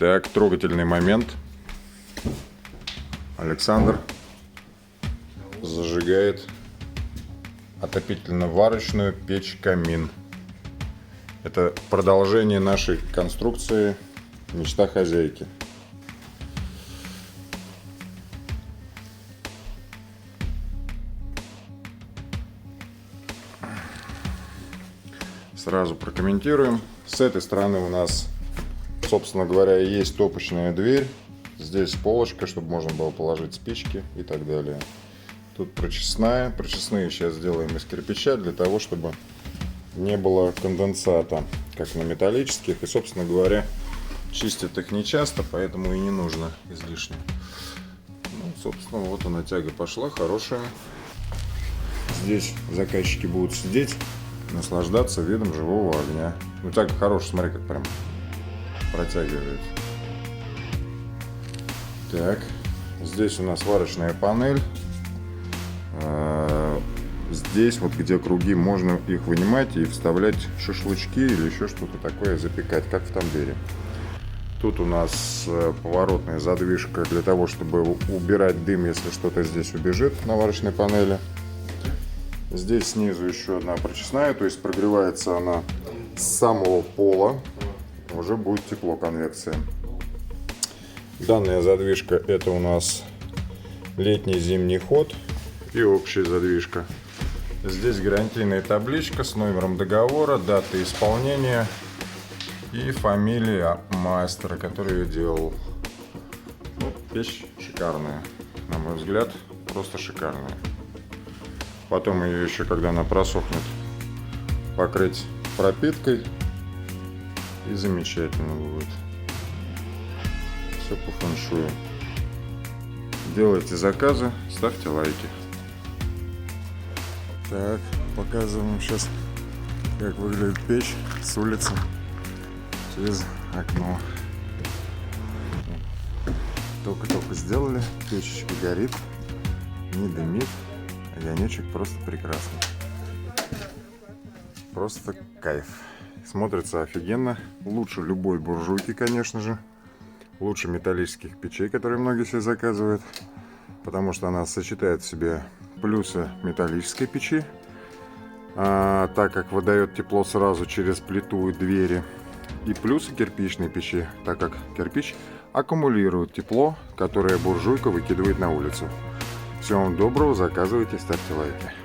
Так, трогательный момент. Александр зажигает отопительно-варочную печь-камин. Это продолжение нашей конструкции «Мечта хозяйки». Сразу прокомментируем. С этой стороны у нас, собственно говоря, есть топочная дверь. Здесь полочка, чтобы можно было положить спички и так далее. Тут прочистная. Прочистные сейчас сделаем из кирпича, для того, чтобы не было конденсата, как на металлических. И, собственно говоря, чистят их не часто, поэтому и не нужно излишне. Ну, собственно, вот она, тяга пошла, хорошая. Здесь заказчики будут сидеть, наслаждаться видом живого огня. Ну, тяга хорошая, смотри, как прям протягивает. Так, здесь у нас варочная панель. Здесь вот, где круги, можно их вынимать и вставлять шашлычки или еще что-то такое, запекать, как в тамбере. Тут у нас поворотная задвижка для того, чтобы убирать дым, если что-то здесь убежит на варочной панели. Здесь снизу еще одна прочистная, то есть прогревается она с самого пола, уже будет тепло, конвекция. Данная задвижка — это у нас летний зимний ход и общая задвижка. Здесь гарантийная табличка с номером договора, датой исполнения и фамилия мастера, который ее делал. Ну, печь шикарная, на мой взгляд, просто шикарная. Потом ее еще, когда она просохнет, покрыть пропиткой, и замечательно будет. Все по фэншую. Делайте заказы, ставьте лайки. Так, показываем сейчас, как выглядит печь с улицы через окно. Только-только сделали, печечка горит, не дымит, огонечек просто прекрасный. Просто кайф. Смотрится офигенно, лучше любой буржуйки, конечно же. Лучше металлических печей, которые многие себе заказывают, потому что она сочетает в себе плюсы металлической печи, так как выдает тепло сразу через плиту и двери, и плюсы кирпичной печи, так как кирпич аккумулирует тепло, которое буржуйка выкидывает на улицу. Всего вам доброго, заказывайте, ставьте лайки.